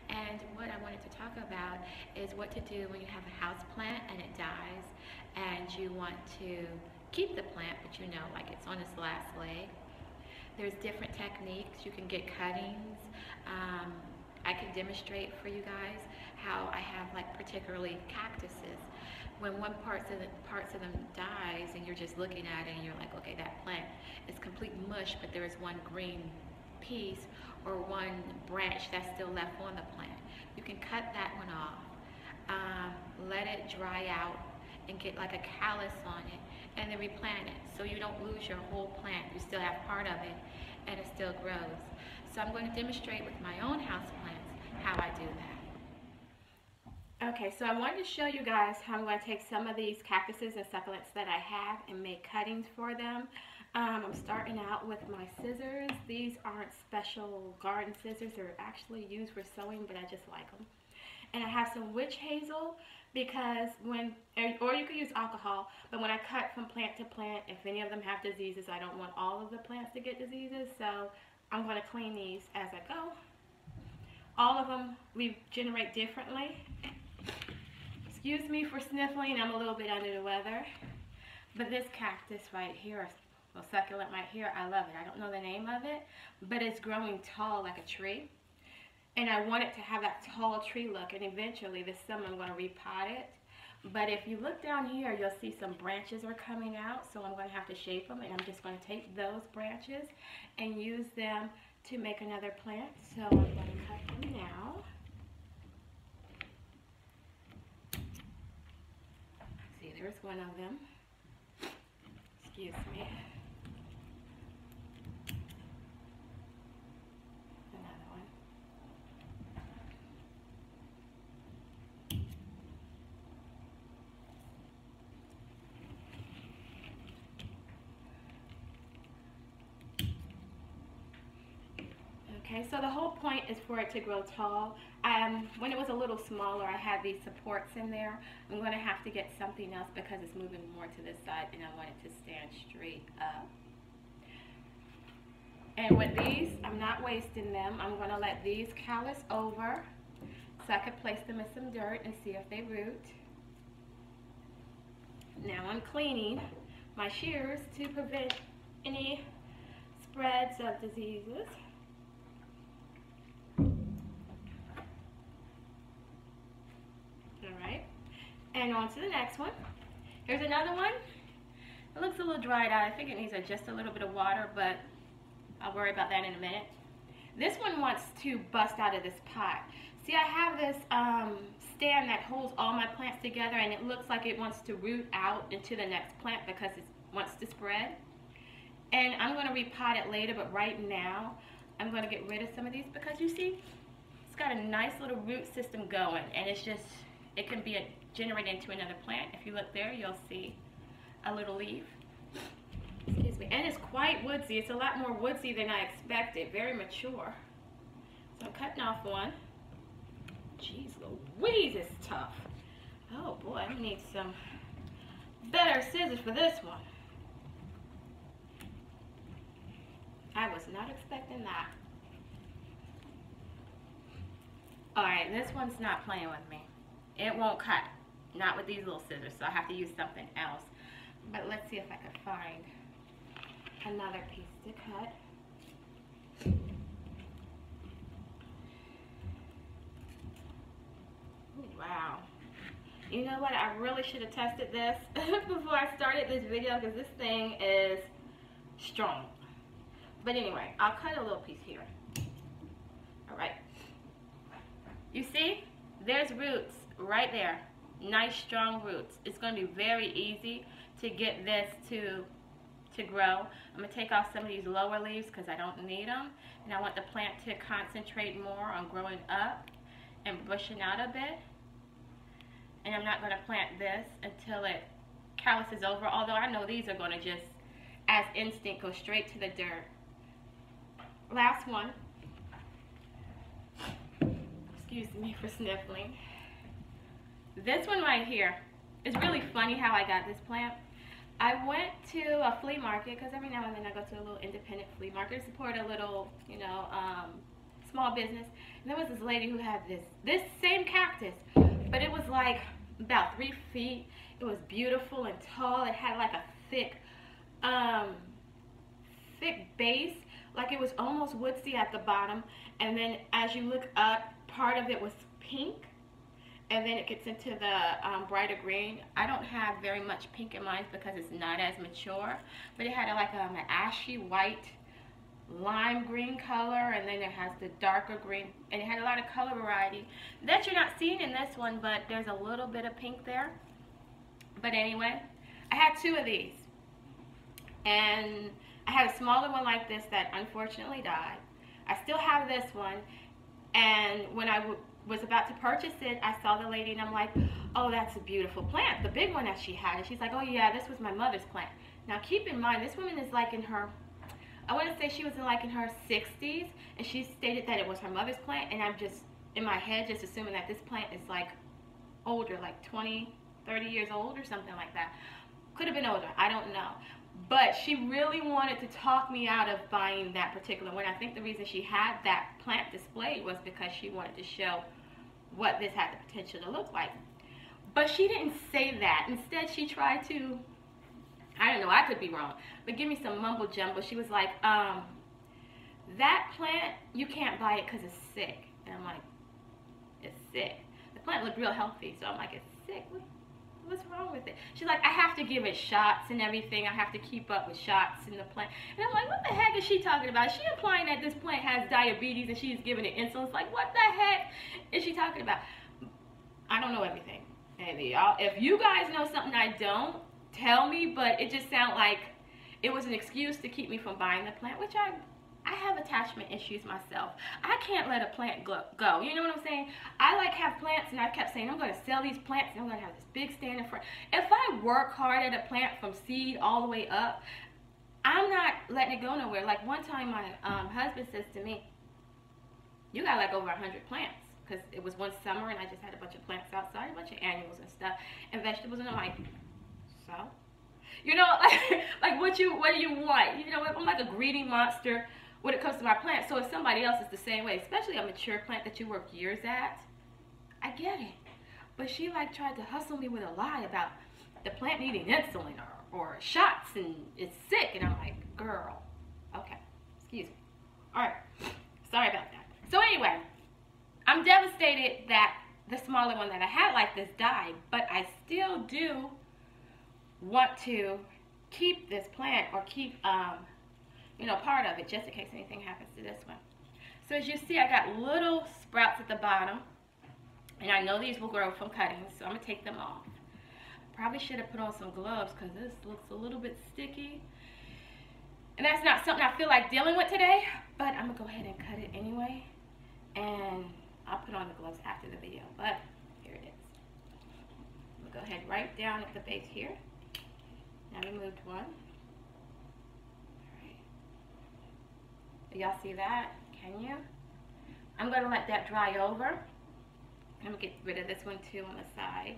And what I wanted to talk about is what to do when you have a house plant and it dies and you want to keep the plant, but you know, like it's on its last leg. There's different techniques. You can get cuttings. I can demonstrate for you guys how I have like particularly cactuses. When one parts of them dies and you're just looking at it and you're like, okay, that plant is complete mush, but there is one green piece or one branch that's still left on the plant. You can cut that one off, let it dry out and get like a callus on it, and then replant it so you don't lose your whole plant. You still have part of it and it still grows. So I'm going to demonstrate with my own house plants how I do that. Okay, so I wanted to show you guys how I'm going to take some of these cactuses and succulents that I have and make cuttings for them. I'm starting out with my scissors. These aren't special garden scissors. They're actually used for sewing, but I just like them. And I have some witch hazel because or you could use alcohol, but when I cut from plant to plant, if any of them have diseases, I don't want all of the plants to get diseases, so I'm going to clean these as I go. All of them regenerate differently. Excuse me for sniffling, I'm a little bit under the weather. But this cactus right here, or succulent right here, I love it. I don't know the name of it, but it's growing tall like a tree. And I want it to have that tall tree look, and eventually this summer I'm going to repot it. But if you look down here, you'll see some branches are coming out, so I'm going to have to shape them, and I'm just going to take those branches and use them to make another plant. So I'm going to cut them now. See, there's one of them. Excuse me. Another one. Okay, so the whole point is for it to grow tall. When it was a little smaller, I had these supports in there. I'm going to have to get something else because it's moving more to this side and I want it to stand straight up. And with these, I'm not wasting them. I'm going to let these callus over so I can place them in some dirt and see if they root. Now I'm cleaning my shears to prevent any spreads of diseases. Alright, and on to the next one. Here's another one. It looks a little dried out. I think it needs just a little bit of water, but I'll worry about that in a minute. This one wants to bust out of this pot. See, I have this stand that holds all my plants together, and it looks like it wants to root out into the next plant because it wants to spread. And I'm going to repot it later, but right now I'm going to get rid of some of these because you see, it's got a nice little root system going, and it's just, it can be generated into another plant. If you look there, you'll see a little leaf. Excuse me. And it's quite woodsy. It's a lot more woodsy than I expected. Very mature. So I'm cutting off one. Jeez Louise, it's tough. Oh boy, I need some better scissors for this one. I was not expecting that. Alright, this one's not playing with me. It won't cut. Not with these little scissors, so I have to use something else. But let's see if I can find another piece to cut. Ooh, wow. You know what? I really should have tested this before I started this video because this thing is strong. But anyway, I'll cut a little piece here. Alright. You see? There's roots right there. Nice strong roots. It's going to be very easy to get this to grow. I'm going to take off some of these lower leaves because I don't need them. And I want the plant to concentrate more on growing up and bushing out a bit. And I'm not going to plant this until it calluses over, although I know these are going to just, as instinct, go straight to the dirt. Last one. Excuse me for sniffling. This one right here is really funny how I got this plant. I went to a flea market because every now and then I go to a little independent flea market to support a little, you know, small business. And there was this lady who had this same cactus, but it was like about 3 feet. It was beautiful and tall. It had like a thick base, like it was almost woodsy at the bottom. And then as you look up, part of it was pink, and then it gets into the brighter green. I don't have very much pink in mine because it's not as mature, but it had like an ashy white lime green color, and then it has the darker green, and it had a lot of color variety that you're not seeing in this one, but there's a little bit of pink there. But anyway, I had 2 of these, and I had a smaller one like this that unfortunately died. I still have this one, and when I was about to purchase it, I saw the lady and I'm like, oh, that's a beautiful plant, the big one that she had. And she's like, oh yeah, this was my mother's plant. Now keep in mind, this woman is like in her, I want to say she was in her 60s, and she stated that it was her mother's plant, and I'm just, in my head, just assuming that this plant is like older, like 20, 30 years old or something like that. Could have been older, I don't know. But she really wanted to talk me out of buying that particular one. I think the reason she had that plant displayed was because she wanted to show what this had the potential to look like. But she didn't say that. Instead, she tried to, I don't know, I could be wrong, but give me some mumbo jumbo. She was like, that plant, you can't buy it because it's sick. And I'm like, it's sick. The plant looked real healthy, so I'm like, it's sick? What's wrong with it? She's like, I have to give it shots and everything. I have to keep up with shots in the plant. And I'm like, what the heck is she talking about? Is she implying that this plant has diabetes and she's giving it insulin? It's like, what the heck is she talking about? I don't know everything. And y'all, if you guys know something I don't, tell me, but it just sounded like it was an excuse to keep me from buying the plant, which I have attachment issues myself. I can't let a plant go. You know what I'm saying? I like have plants, and I kept saying, I'm going to sell these plants, and I'm going to have this big stand in front. If I work hard at a plant from seed all the way up, I'm not letting it go nowhere. Like one time my husband says to me, you got like over 100 plants. Because it was one summer, and I just had a bunch of plants outside, a bunch of annuals and stuff, and vegetables, and I'm like, so? You know, like what do you want? You know, I'm like a greedy monster when it comes to my plants. So if somebody else is the same way, especially a mature plant that you work years at, I get it. But she like tried to hustle me with a lie about the plant needing insulin or shots and it's sick. And I'm like, girl, okay, excuse me. All right, sorry about that. So anyway, I'm devastated that the smaller one that I had like this died, but I still do want to keep this plant or keep you know, part of it, just in case anything happens to this one. So as you see, I got little sprouts at the bottom, and I know these will grow from cuttings, so I'm gonna take them off. Probably should have put on some gloves because this looks a little bit sticky, and that's not something I feel like dealing with today, but I'm gonna go ahead and cut it anyway, and I'll put on the gloves after the video. But here it is. I'm gonna go ahead right down at the base here. Now I removed one. Y'all see that? Can you? I'm going to let that dry over. I'm going to get rid of this one too on the side.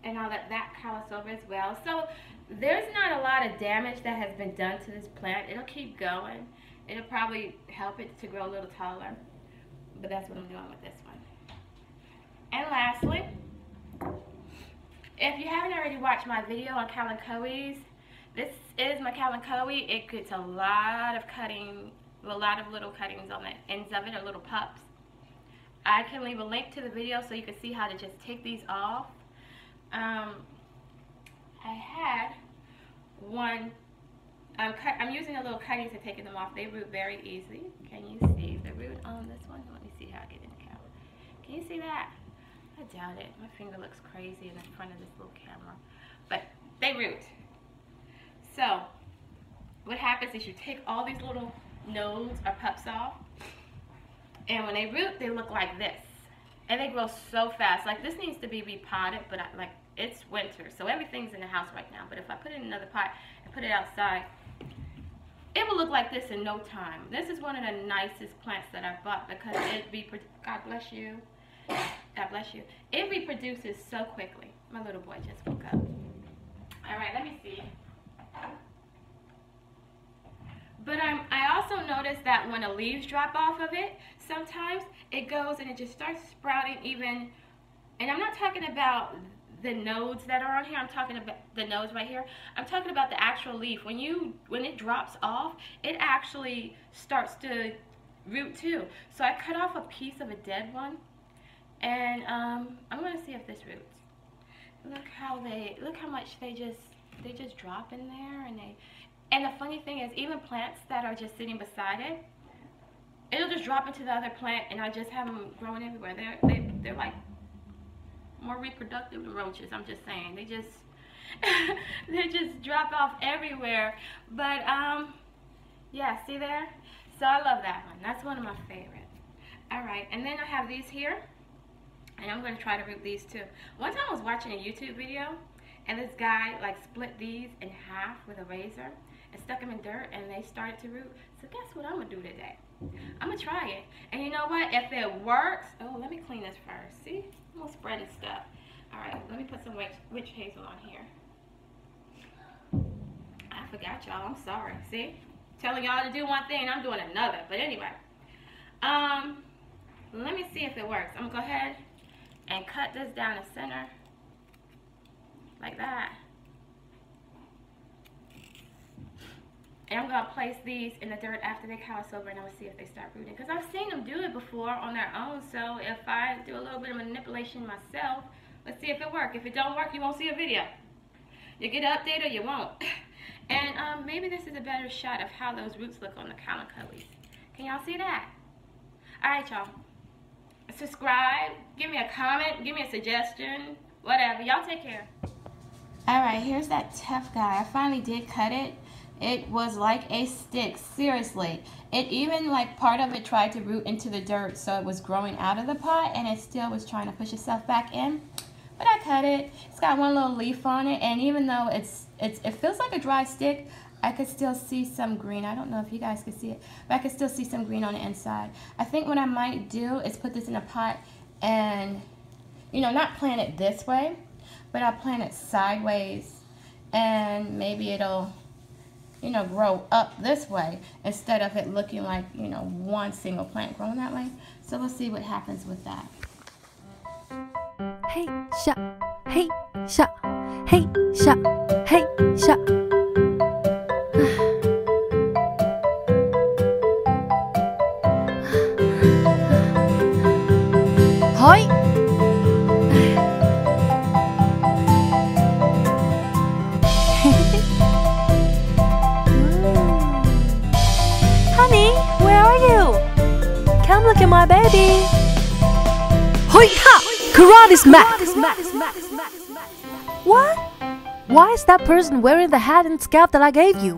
And I'll let that callus over as well. So there's not a lot of damage that has been done to this plant. It'll keep going. It'll probably help it to grow a little taller. But that's what I'm doing with this one. And lastly, if you haven't already watched my video on kalanchoes, this is my kalanchoe. It gets a lot of cutting, a lot of little cuttings on the ends of it, or little pups. I can leave a link to the video so you can see how to just take these off. I had one, I'm using a little cutting to take them off. They root very easy. Can you see the root on this one? Let me see how I get in the camera. Can you see that? I doubt it. My finger looks crazy in the front of this little camera. But they root. So what happens is you take all these little nodes or pups off, and when they root, they look like this. And they grow so fast. Like this needs to be repotted, but like it's winter, so everything's in the house right now. But if I put it in another pot and put it outside, it will look like this in no time. This is one of the nicest plants that I've bought because God bless you. God bless you. It reproduces so quickly. My little boy just woke up. notice that when the leaves drop off of it, sometimes it goes and it just starts sprouting even, and I'm not talking about the nodes that are on here, I'm talking about the nodes right here. I'm talking about the actual leaf. When it drops off, it actually starts to root too. So I cut off a piece of a dead one, and I'm gonna see if this roots. Look how much they just drop in there, and the funny thing is, even plants that are just sitting beside it, it'll just drop into the other plant, and I just have them growing everywhere. They're like more reproductive than roaches. I'm just saying, they just drop off everywhere. But yeah, see there? So I love that one. That's one of my favorites. All right, and then I have these here, and I'm going to try to root these too. One time I was watching a YouTube video, and this guy like split these in half with a razor and stuck them in dirt, and they started to root. So guess what I'm gonna do today? I'm gonna try it, and you know what? If it works, oh, let me clean this first. See, I'm gonna spread this stuff. All right, let me put some witch hazel on here. I forgot, y'all. I'm sorry. See, telling y'all to do one thing, and I'm doing another. But anyway, let me see if it works. I'm gonna go ahead and cut this down the center like that. And I'm going to place these in the dirt after they cross over, and I'm going to see if they start rooting. Because I've seen them do it before on their own. So if I do a little bit of manipulation myself, let's see if it works. If it don't work, you won't see a video. You get an update or you won't. And maybe this is a better shot of how those roots look on the calico leaves. Can y'all see that? Alright, y'all. Subscribe. Give me a comment. Give me a suggestion. Whatever. Y'all take care. Alright, here's that tough guy. I finally did cut it. It was like a stick, seriously. It even, like, part of it tried to root into the dirt, so it was growing out of the pot, and it still was trying to push itself back in. But I cut it. It's got one little leaf on it, and even though it feels like a dry stick, I could still see some green. I don't know if you guys can see it, but I could still see some green on the inside. I think what I might do is put this in a pot and, you know, not plant it this way, but I'll plant it sideways, and maybe it'll, you know, grow up this way instead of it looking like, you know, one single plant growing that way. So we'll see what happens with that. Hey, sha, hey, sha, hey, sha, hey, sha. Hoi. Honey, where are you? Come look at my baby. Hoi ha! Karate smack! What? Why is that person wearing the hat and scarf that I gave you?